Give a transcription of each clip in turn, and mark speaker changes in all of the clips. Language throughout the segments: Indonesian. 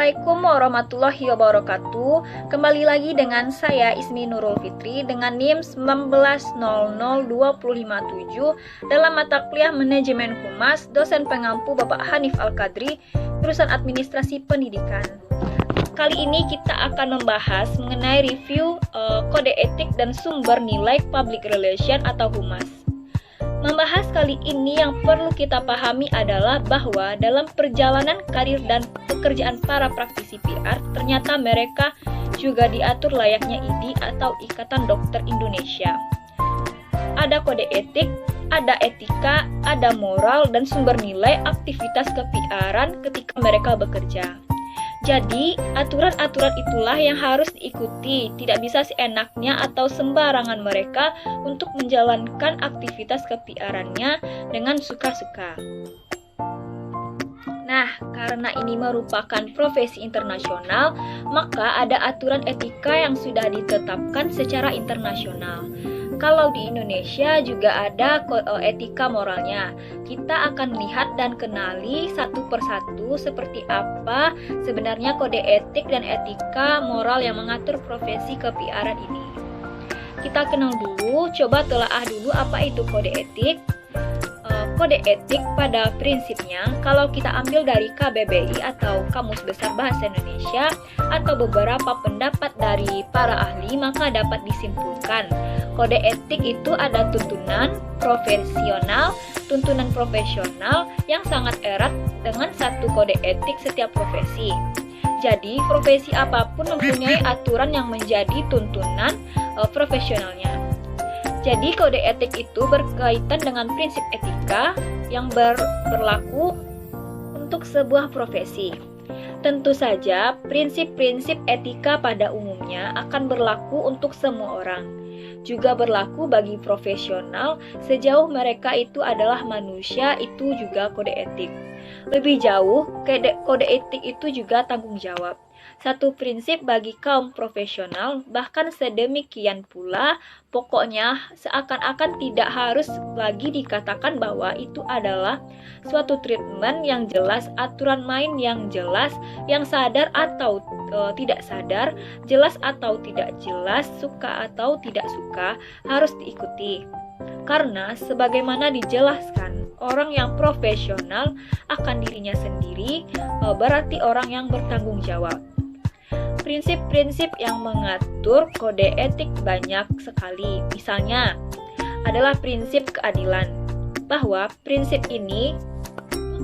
Speaker 1: Assalamualaikum warahmatullahi wabarakatuh. Kembali lagi dengan saya Ismi Nurul Fitri dengan NIM 19000257 dalam mata kuliah Manajemen Humas, dosen pengampu Bapak Hanif Al-Qadri, jurusan Administrasi Pendidikan. Kali ini kita akan membahas mengenai review kode etik dan sumber nilai public relation atau humas. Membahas kali ini yang perlu kita pahami adalah bahwa dalam perjalanan karir dan pekerjaan para praktisi PR, ternyata mereka juga diatur layaknya IDI atau Ikatan Dokter Indonesia. Ada kode etik, ada etika, ada moral, dan sumber nilai aktivitas ke-PR-an ketika mereka bekerja. Jadi, aturan-aturan itulah yang harus diikuti, tidak bisa seenaknya atau sembarangan mereka untuk menjalankan aktivitas ke-PR-annya dengan suka-suka. Nah, karena ini merupakan profesi internasional, maka ada aturan etika yang sudah ditetapkan secara internasional. Kalau di Indonesia juga ada etika moralnya. Kita akan lihat dan kenali satu persatu seperti apa sebenarnya kode etik dan etika moral yang mengatur profesi ke-PR-an ini. Kita kenal dulu, coba telaah dulu apa itu kode etik. Kode etik pada prinsipnya, kalau kita ambil dari KBBI atau Kamus Besar Bahasa Indonesia atau beberapa pendapat dari para ahli, maka dapat disimpulkan kode etik itu ada tuntunan profesional yang sangat erat dengan satu kode etik setiap profesi. Jadi, profesi apapun mempunyai aturan yang menjadi tuntunan profesionalnya. Jadi, kode etik itu berkaitan dengan prinsip etika yang berlaku untuk sebuah profesi. Tentu saja, prinsip-prinsip etika pada umumnya akan berlaku untuk semua orang. Juga berlaku bagi profesional sejauh mereka itu adalah manusia, itu juga kode etik. Lebih jauh, kode etik itu juga tanggung jawab. Satu prinsip bagi kaum profesional, bahkan sedemikian pula, pokoknya seakan-akan tidak harus lagi dikatakan bahwa itu adalah suatu treatment yang jelas, aturan main yang jelas, yang sadar atau tidak sadar, jelas atau tidak jelas, suka atau tidak suka, harus diikuti. Karena sebagaimana dijelaskan, orang yang profesional akan dirinya sendiri, berarti orang yang bertanggung jawab. Prinsip-prinsip yang mengatur kode etik banyak sekali. Misalnya, adalah prinsip keadilan. Bahwa prinsip ini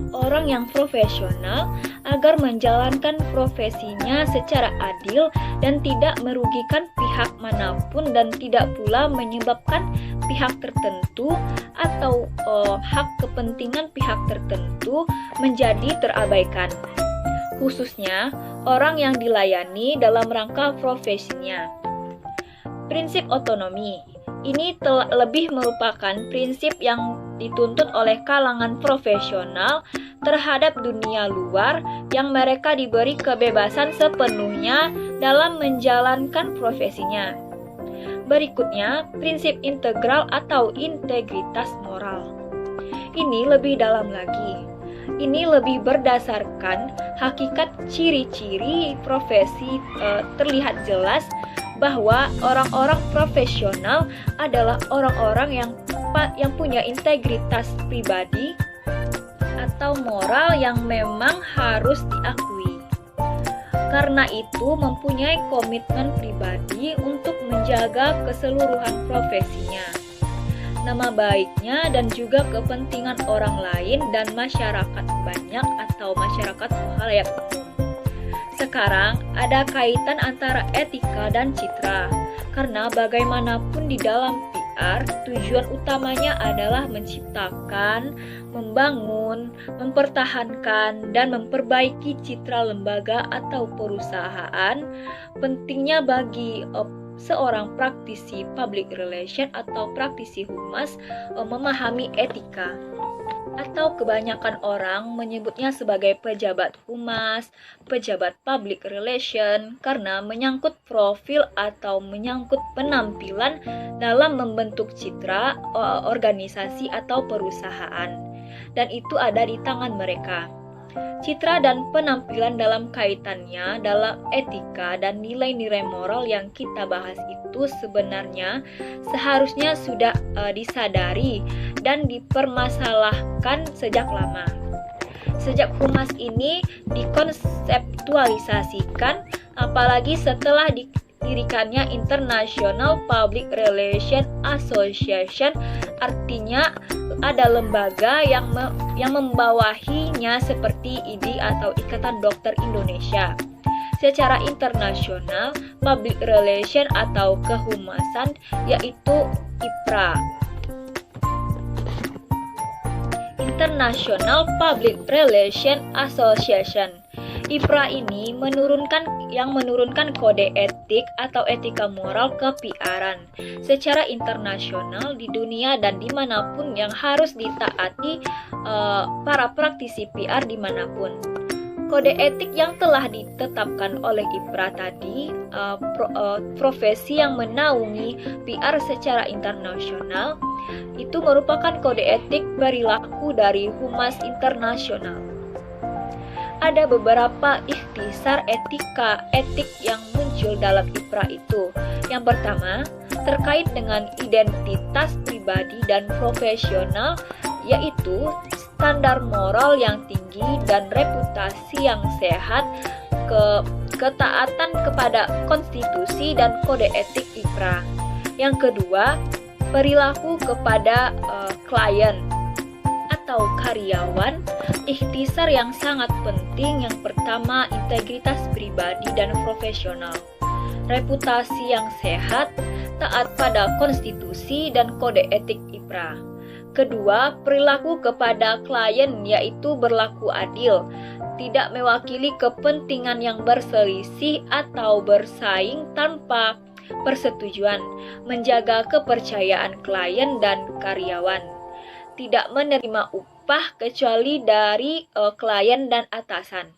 Speaker 1: orang yang profesional agar menjalankan profesinya secara adil dan tidak merugikan pihak manapun dan tidak pula menyebabkan pihak tertentu atau hak kepentingan pihak tertentu menjadi terabaikan. Khususnya orang yang dilayani dalam rangka profesinya. Prinsip otonomi ini lebih merupakan prinsip yang dituntut oleh kalangan profesional terhadap dunia luar yang mereka diberi kebebasan sepenuhnya dalam menjalankan profesinya. Berikutnya, prinsip integral atau integritas moral. Ini lebih dalam lagi. Ini lebih berdasarkan hakikat ciri-ciri profesi terlihat jelas bahwa orang-orang profesional adalah orang-orang yang punya integritas pribadi atau moral yang memang harus diakui. Karena itu mempunyai komitmen pribadi untuk menjaga keseluruhan profesinya, nama baiknya dan juga kepentingan orang lain dan masyarakat banyak atau masyarakat khalayak umum. Sekarang ada kaitan antara etika dan citra, karena bagaimanapun di dalam PR, tujuan utamanya adalah menciptakan, membangun, mempertahankan, dan memperbaiki citra lembaga atau perusahaan. Pentingnya bagi seorang praktisi public relation atau praktisi humas memahami etika, atau kebanyakan orang menyebutnya sebagai pejabat humas, pejabat public relation, karena menyangkut profil atau menyangkut penampilan dalam membentuk citra organisasi atau perusahaan, dan itu ada di tangan mereka. Citra dan penampilan dalam kaitannya dalam etika dan nilai-nilai moral yang kita bahas itu sebenarnya seharusnya sudah disadari dan dipermasalahkan sejak lama. Sejak humas ini dikonseptualisasikan, apalagi setelah didirikannya International Public Relations Association, artinya ada lembaga yang membawahinya seperti IDI atau Ikatan Dokter Indonesia. Secara internasional, public relation atau kehumasan yaitu IPRA. International Public Relations Association. IPRA ini menurunkan kode etik atau etika moral ke PR-an secara internasional di dunia dan dimanapun yang harus ditaati para praktisi PR dimanapun. Kode etik yang telah ditetapkan oleh IPRA tadi, profesi yang menaungi PR secara internasional, itu merupakan kode etik perilaku dari Humas Internasional. Ada beberapa ikhtisar etik yang muncul dalam IPRA itu. Yang pertama, terkait dengan identitas pribadi dan profesional, yaitu standar moral yang tinggi dan reputasi yang sehat, ketaatan kepada konstitusi dan kode etik IPRA. Yang kedua, perilaku kepada klien atau karyawan, ikhtisar yang sangat penting. Yang pertama, integritas pribadi dan profesional, reputasi yang sehat, taat pada konstitusi dan kode etik IPRA. Kedua, perilaku kepada klien yaitu berlaku adil, tidak mewakili kepentingan yang berselisih atau bersaing tanpa persetujuan, menjaga kepercayaan klien dan karyawan, tidak menerima upah kecuali dari klien dan atasan,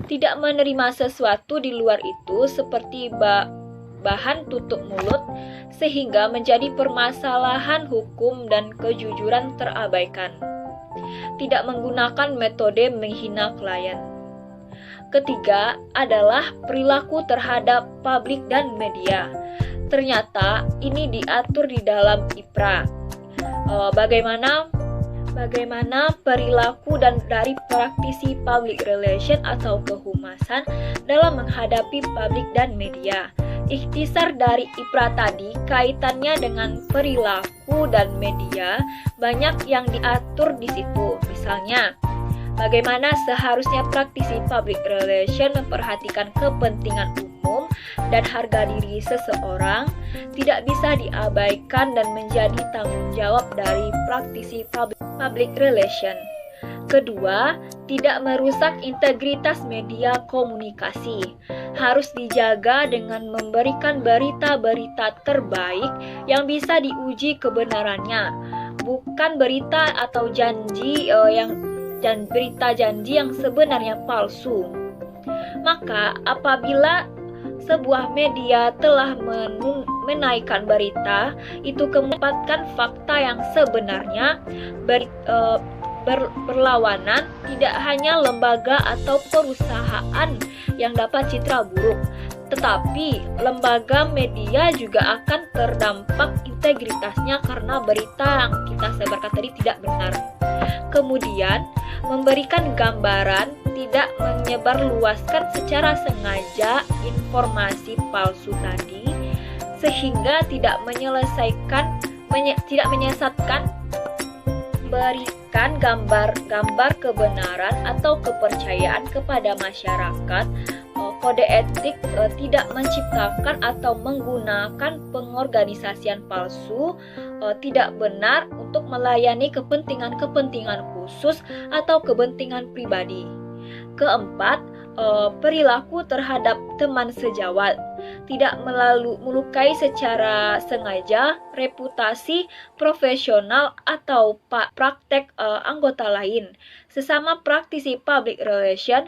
Speaker 1: tidak menerima sesuatu di luar itu seperti bahan tutup mulut sehingga menjadi permasalahan hukum dan kejujuran terabaikan, tidak menggunakan metode menghina klien. Ketiga adalah perilaku terhadap publik dan media. Ternyata ini diatur di dalam IPRA. Bagaimana perilaku dari praktisi public relation atau kehumasan dalam menghadapi publik dan media. Ikhtisar dari IPRA tadi kaitannya dengan perilaku dan media banyak yang diatur di situ. Misalnya, bagaimana seharusnya praktisi public relation memperhatikan kepentingan umum dan harga diri seseorang, tidak bisa diabaikan dan menjadi tanggung jawab dari praktisi public relation. Kedua, tidak merusak integritas media komunikasi. Harus dijaga dengan memberikan berita-berita terbaik yang bisa diuji kebenarannya, bukan berita atau berita janji yang sebenarnya palsu. Maka apabila sebuah media telah menaikkan berita itu mendapatkan fakta yang sebenarnya berlawanan, tidak hanya lembaga atau perusahaan yang dapat citra buruk, tetapi lembaga media juga akan terdampak integritasnya karena berita yang kita sebarkan tadi tidak benar. Kemudian, memberikan gambaran, tidak menyebarluaskan secara sengaja informasi palsu tadi, sehingga tidak menyesatkan, berikan gambar kebenaran atau kepercayaan kepada masyarakat. Kode etik tidak menciptakan atau menggunakan pengorganisasian palsu, tidak benar untuk melayani kepentingan khusus atau kepentingan pribadi. Keempat, perilaku terhadap teman sejawat, tidak melukai secara sengaja reputasi profesional atau praktek anggota lain. Sesama praktisi public relation,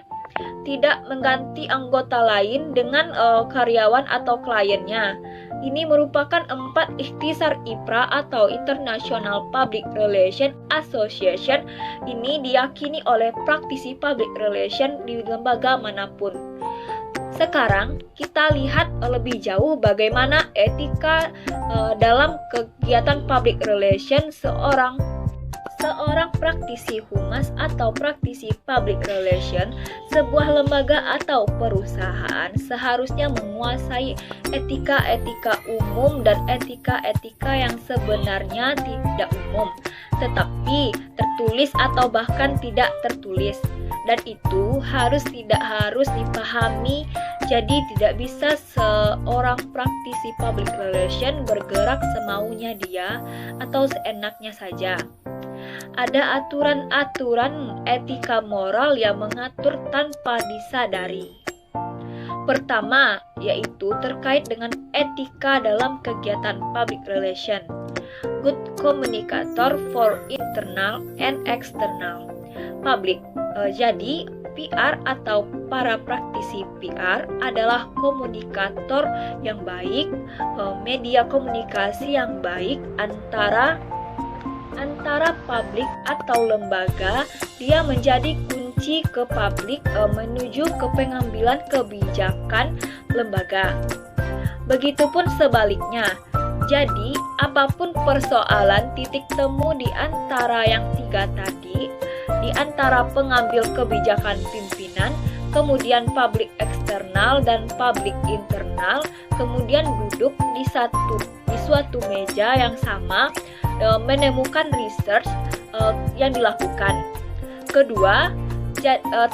Speaker 1: tidak mengganti anggota lain dengan karyawan atau kliennya. Ini merupakan 4 ikhtisar IPRA atau International Public Relation Association. Ini diyakini oleh praktisi public relation di lembaga manapun. Sekarang kita lihat lebih jauh bagaimana etika dalam kegiatan public relation seorang praktisi humas atau praktisi public relation. Sebuah lembaga atau perusahaan seharusnya menguasai etika-etika umum dan etika-etika yang sebenarnya tidak umum, tetapi tertulis atau bahkan tidak tertulis. Dan itu tidak harus dipahami. Jadi tidak bisa seorang praktisi public relation bergerak semaunya dia atau seenaknya saja. Ada aturan-aturan etika moral yang mengatur tanpa disadari. Pertama, yaitu terkait dengan etika dalam kegiatan public relation. Good communicator for internal and external public. Jadi, PR atau para praktisi PR adalah komunikator yang baik, media komunikasi yang baik antara publik atau lembaga. Dia menjadi kunci ke publik menuju ke pengambilan kebijakan lembaga. Begitupun sebaliknya. Jadi, apapun persoalan titik temu di antara yang tiga tadi, di antara pengambil kebijakan pimpinan, kemudian publik eksternal dan publik internal, kemudian duduk di suatu meja yang sama, menemukan research yang dilakukan. Kedua,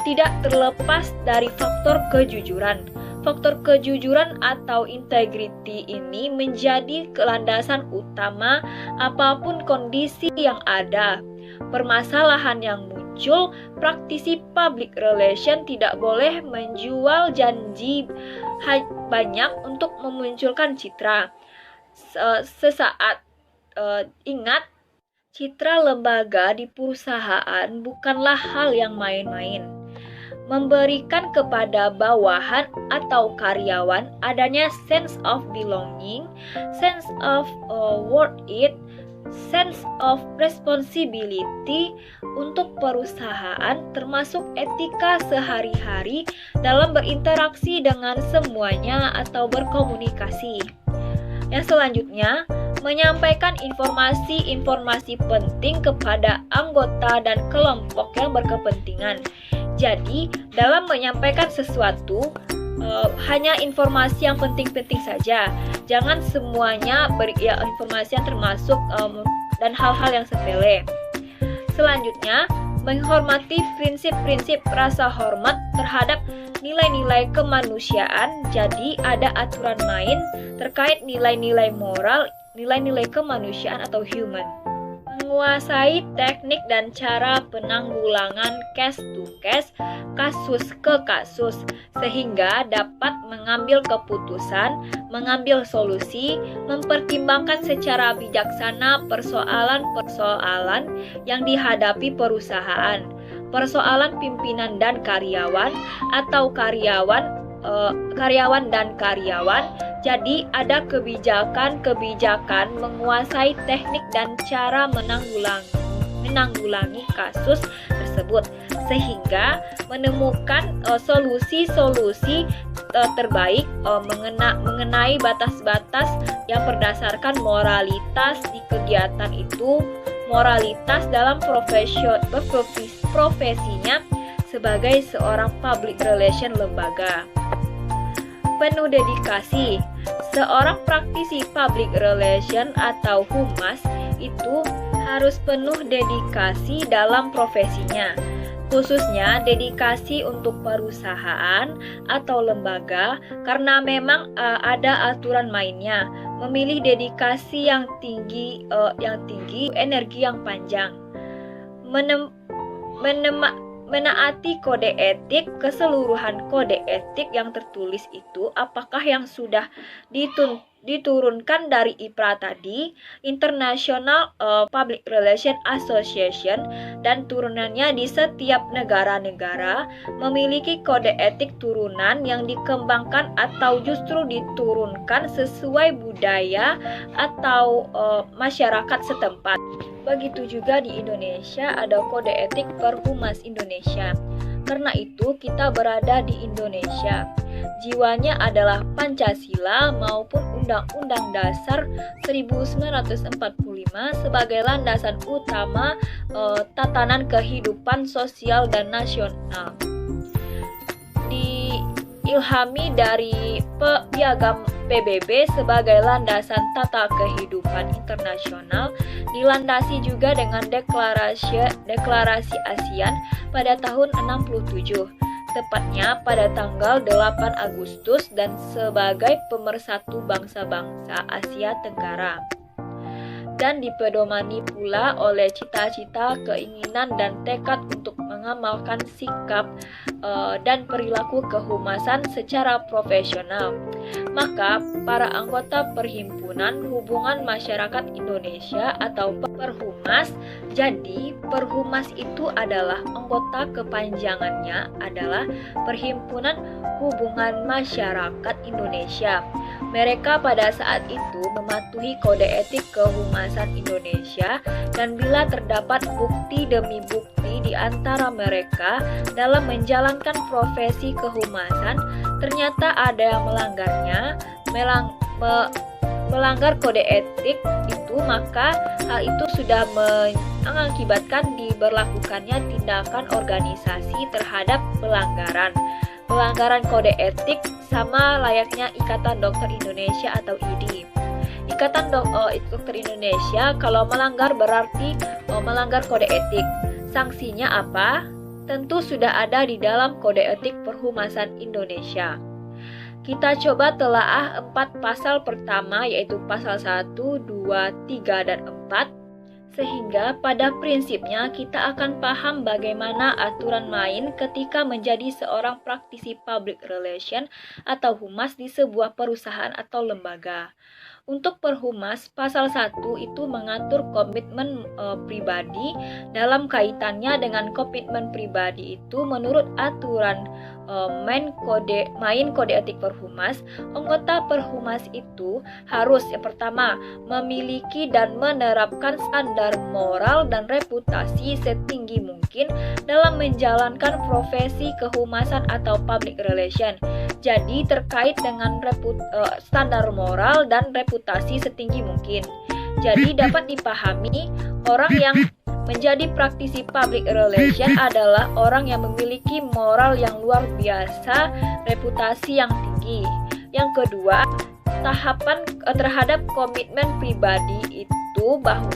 Speaker 1: tidak terlepas dari faktor kejujuran. Faktor kejujuran atau integrity ini menjadi landasan utama apapun kondisi yang ada. Permasalahan yang muncul, praktisi public relation tidak boleh menjual janji banyak untuk memunculkan citra. Sesaat ingat, citra lembaga di perusahaan bukanlah hal yang main-main. Memberikan kepada bawahan atau karyawan adanya sense of belonging, sense of worth it, sense of responsibility untuk perusahaan, termasuk etika sehari-hari dalam berinteraksi dengan semuanya atau berkomunikasi. Yang selanjutnya, menyampaikan informasi-informasi penting kepada anggota dan kelompok yang berkepentingan. Jadi, dalam menyampaikan sesuatu, hanya informasi yang penting-penting saja. Jangan semuanya informasi yang termasuk dan hal-hal yang sepele. Selanjutnya, menghormati prinsip-prinsip rasa hormat terhadap nilai-nilai kemanusiaan. Jadi, ada aturan main terkait nilai-nilai moral, nilai-nilai kemanusiaan atau human. Menguasai teknik dan cara penanggulangan case to case, kasus ke kasus, sehingga dapat mengambil keputusan, mengambil solusi, mempertimbangkan secara bijaksana persoalan-persoalan yang dihadapi perusahaan, persoalan pimpinan dan karyawan, atau karyawan dan karyawan. Jadi ada kebijakan menguasai teknik dan cara menanggulangi kasus tersebut, sehingga menemukan solusi-solusi terbaik mengenai batas-batas yang berdasarkan moralitas di kegiatan itu, moralitas dalam profesinya sebagai seorang public relation lembaga. Penuh dedikasi. Seorang praktisi public relation atau humas itu harus penuh dedikasi dalam profesinya, khususnya dedikasi untuk perusahaan atau lembaga, karena memang ada aturan mainnya. Memilih dedikasi yang tinggi, energi yang panjang. Menaati kode etik. Keseluruhan kode etik yang tertulis itu apakah yang sudah diturunkan dari IPRA tadi, International Public Relations Association, dan turunannya di setiap negara-negara memiliki kode etik turunan yang dikembangkan atau justru diturunkan sesuai budaya atau masyarakat setempat. Begitu juga di Indonesia ada kode etik Perhumas Indonesia. Karena itu kita berada di Indonesia. Jiwanya adalah Pancasila maupun Undang-Undang Dasar 1945 sebagai landasan utama tatanan kehidupan sosial dan nasional. Diilhami dari Piagam PBB sebagai landasan tata kehidupan internasional, dilandasi juga dengan deklarasi ASEAN pada tahun 67, tepatnya pada tanggal 8 Agustus dan sebagai pemersatu bangsa-bangsa Asia Tenggara. Dan dipedomani pula oleh cita-cita, keinginan, dan tekad untuk mengamalkan sikap dan perilaku kehumasan secara profesional. Maka, para anggota Perhimpunan Hubungan Masyarakat Indonesia atau Perhumas, jadi Perhumas itu adalah anggota kepanjangannya adalah Perhimpunan Hubungan Masyarakat Indonesia. Mereka pada saat itu mematuhi Kode Etik Kehumasan Indonesia, dan bila terdapat bukti demi bukti di antara mereka dalam menjalankan profesi kehumasan, ternyata ada yang melanggar kode etik itu, maka hal itu sudah mengakibatkan diberlakukannya tindakan organisasi terhadap pelanggaran kode etik, sama layaknya Ikatan Dokter Indonesia atau IDI. Ikatan Dokter Indonesia kalau melanggar berarti melanggar kode etik. Sanksinya apa? Tentu sudah ada di dalam Kode Etik Perhumasan Indonesia. Kita coba telaah 4 pasal pertama, yaitu pasal 1, 2, 3, dan 4. Sehingga pada prinsipnya kita akan paham bagaimana aturan main ketika menjadi seorang praktisi public relation atau humas di sebuah perusahaan atau lembaga. Untuk perhumas, pasal 1 itu mengatur komitmen pribadi. Dalam kaitannya dengan komitmen pribadi itu, menurut aturan main kode etik perhumas, anggota perhumas itu harus yang pertama memiliki dan menerapkan standar moral dan reputasi setinggi mungkin dalam menjalankan profesi kehumasan atau public relation. Jadi terkait dengan standar moral dan reputasi setinggi mungkin. Jadi dapat dipahami orang yang menjadi praktisi public relation adalah orang yang memiliki moral yang luar biasa, reputasi yang tinggi. Yang kedua, tahapan terhadap komitmen pribadi itu bahwa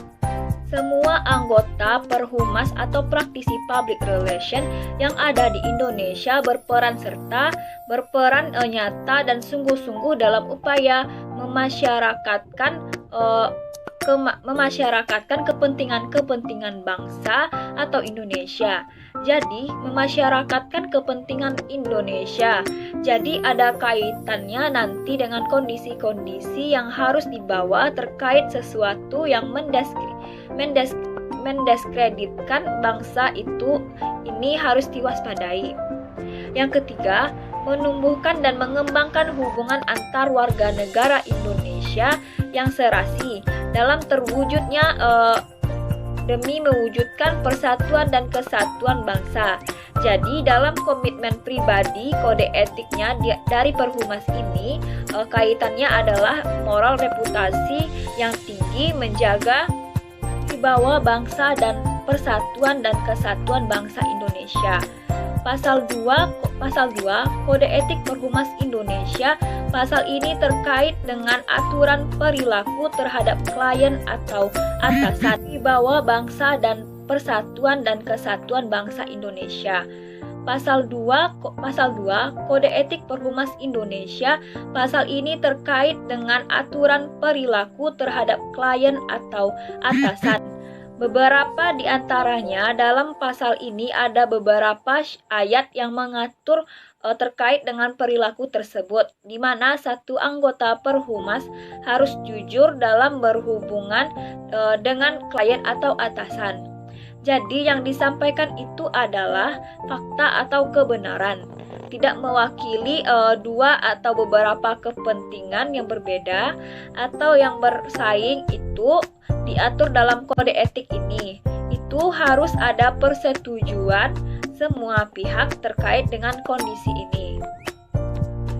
Speaker 1: semua anggota perhumas atau praktisi public relation yang ada di Indonesia berperan nyata dan sungguh-sungguh dalam upaya memasyarakatkan kepentingan bangsa atau Indonesia. Jadi, memasyarakatkan kepentingan Indonesia. Jadi, ada kaitannya nanti dengan kondisi-kondisi yang harus dibawa terkait sesuatu yang mendiskreditkan bangsa itu, ini harus diwaspadai. Yang ketiga, menumbuhkan dan mengembangkan hubungan antar warga negara Indonesia yang serasi dalam terwujudnya demi mewujudkan persatuan dan kesatuan bangsa. Jadi dalam komitmen pribadi kode etiknya dari perhumas ini kaitannya adalah moral reputasi yang tinggi, menjaga wibawa bangsa dan persatuan dan kesatuan bangsa Indonesia. Pasal 2 Kode Etik Perhumas Indonesia. Pasal ini terkait dengan aturan perilaku terhadap klien atau atasan, wibawa bangsa dan persatuan dan kesatuan bangsa Indonesia. Pasal 2 Kode Etik Perhumas Indonesia. Pasal ini terkait dengan aturan perilaku terhadap klien atau atasan. Beberapa di antaranya dalam pasal ini ada beberapa ayat yang mengatur terkait dengan perilaku tersebut, di mana satu anggota Perhumas harus jujur dalam berhubungan dengan klien atau atasan. Jadi yang disampaikan itu adalah fakta atau kebenaran, tidak mewakili dua atau beberapa kepentingan yang berbeda atau yang bersaing. Itu diatur dalam kode etik ini. Itu harus ada persetujuan semua pihak terkait dengan kondisi ini.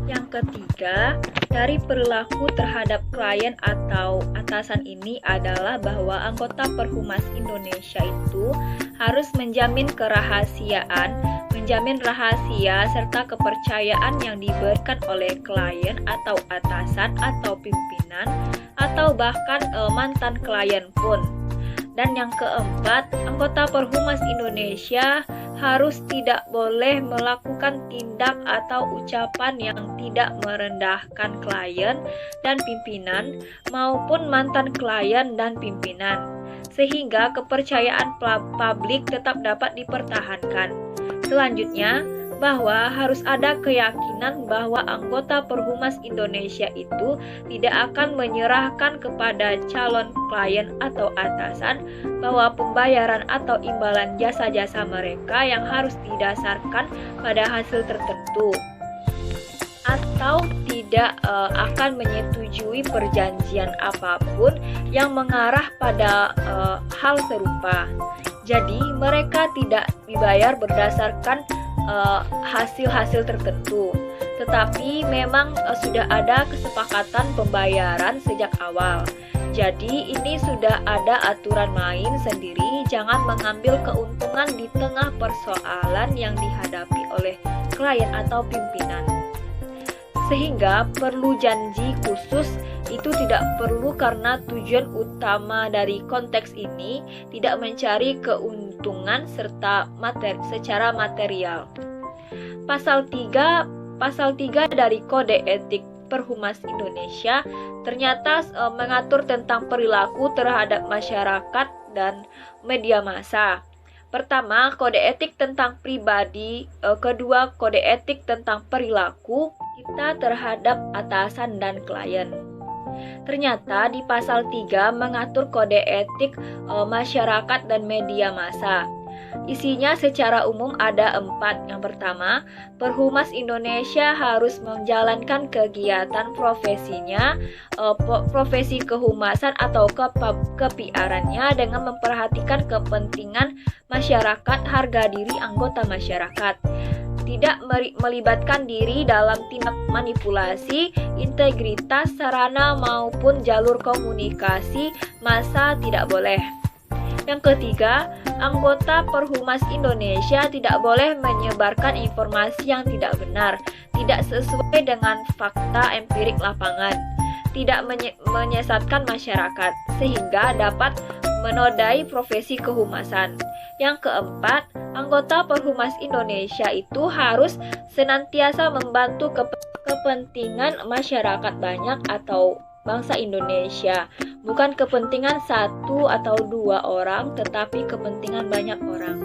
Speaker 1: Yang ketiga, dari perilaku terhadap klien atau atasan ini adalah bahwa anggota Perhumas Indonesia itu harus menjamin kerahasiaan, menjamin rahasia serta kepercayaan yang diberikan oleh klien atau atasan atau pimpinan atau bahkan mantan klien pun. Dan yang keempat, anggota Perhumas Indonesia harus tidak boleh melakukan tindak atau ucapan yang tidak merendahkan klien dan pimpinan maupun mantan klien dan pimpinan, sehingga kepercayaan publik tetap dapat dipertahankan. Selanjutnya, bahwa harus ada keyakinan bahwa anggota Perhumas Indonesia itu tidak akan menyerahkan kepada calon klien atau atasan bahwa pembayaran atau imbalan jasa-jasa mereka yang harus didasarkan pada hasil tertentu, atau tidak akan menyetujui perjanjian apapun yang mengarah pada hal serupa. Jadi mereka tidak dibayar berdasarkan hasil-hasil tertentu, tetapi memang sudah ada kesepakatan pembayaran sejak awal. Jadi ini sudah ada aturan main sendiri, jangan mengambil keuntungan di tengah persoalan yang dihadapi oleh klien atau pimpinan. Sehingga perlu janji khusus itu tidak perlu karena tujuan utama dari konteks ini tidak mencari keuntungan serta secara material. Pasal 3 dari Kode Etik Perhumas Indonesia ternyata mengatur tentang perilaku terhadap masyarakat dan media massa. Pertama, kode etik tentang pribadi, kedua, kode etik tentang perilaku kita terhadap atasan dan klien. Ternyata di pasal 3 mengatur kode etik masyarakat dan media massa. Isinya secara umum ada 4. Yang pertama, Perhumas Indonesia harus menjalankan kegiatan profesinya, profesi kehumasan atau kepiarannya dengan memperhatikan kepentingan masyarakat, harga diri anggota masyarakat. Tidak melibatkan diri dalam tindak manipulasi, integritas, sarana maupun jalur komunikasi massa tidak boleh. Yang ketiga, anggota Perhumas Indonesia tidak boleh menyebarkan informasi yang tidak benar, tidak sesuai dengan fakta empirik lapangan, tidak menyesatkan masyarakat, sehingga dapat menodai profesi kehumasan. Yang keempat, anggota Perhumas Indonesia itu harus senantiasa membantu kepentingan masyarakat banyak atau bangsa Indonesia, bukan kepentingan 1 atau 2 orang, tetapi kepentingan banyak orang.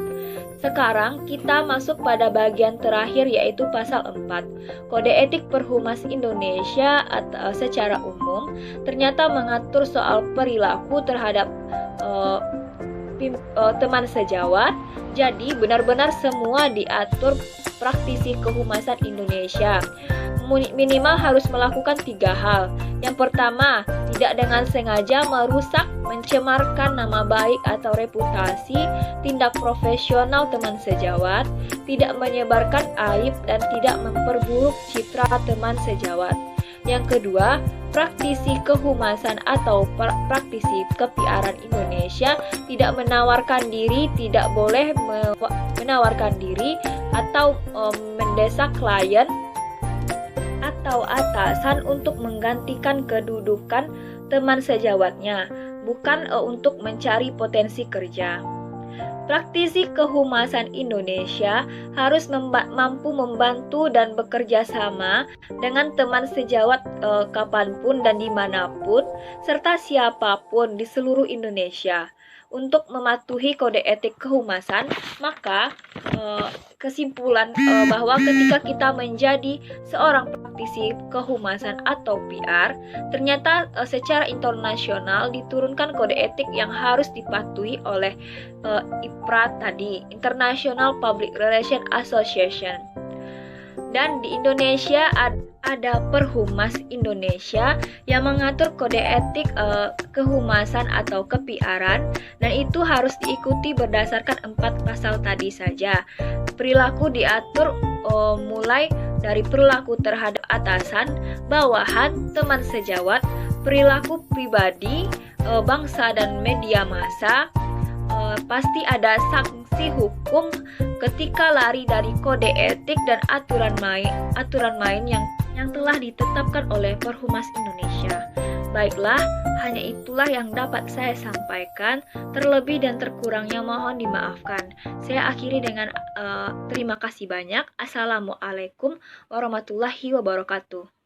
Speaker 1: Sekarang kita masuk pada bagian terakhir, yaitu pasal 4. Kode Etik Perhumas Indonesia secara umum ternyata mengatur soal perilaku terhadap teman sejawat. Jadi benar-benar semua diatur praktisi kehumasan Indonesia. Minimal harus melakukan 3 hal. Yang pertama, tidak dengan sengaja merusak, mencemarkan nama baik atau reputasi, tindak profesional teman sejawat, tidak menyebarkan aib dan tidak memperburuk citra teman sejawat. Yang kedua, praktisi kehumasan atau praktisi kepiaran Indonesia tidak menawarkan diri, tidak boleh menawarkan diri atau mendesak klien atau atasan untuk menggantikan kedudukan teman sejawatnya, bukan untuk mencari potensi kerja. Praktisi kehumasan Indonesia harus mampu membantu dan bekerja sama dengan teman sejawat kapanpun dan dimanapun, serta siapapun di seluruh Indonesia, untuk mematuhi kode etik kehumasan, maka kesimpulan bahwa ketika kita menjadi seorang praktisi kehumasan atau PR, ternyata secara internasional diturunkan kode etik yang harus dipatuhi oleh IPRA tadi, International Public Relations Association. Dan di Indonesia ada Perhumas Indonesia yang mengatur kode etik kehumasan atau kepiaran, dan itu harus diikuti berdasarkan 4 pasal tadi saja. Perilaku diatur mulai dari perilaku terhadap atasan, bawahan, teman sejawat, perilaku pribadi, bangsa dan media massa. Pasti ada sanksi hukum ketika lari dari kode etik dan aturan main yang telah ditetapkan oleh Perhumas Indonesia. Baiklah, hanya itulah yang dapat saya sampaikan. Terlebih dan terkurangnya mohon dimaafkan. Saya akhiri dengan terima kasih banyak. Assalamualaikum warahmatullahi wabarakatuh.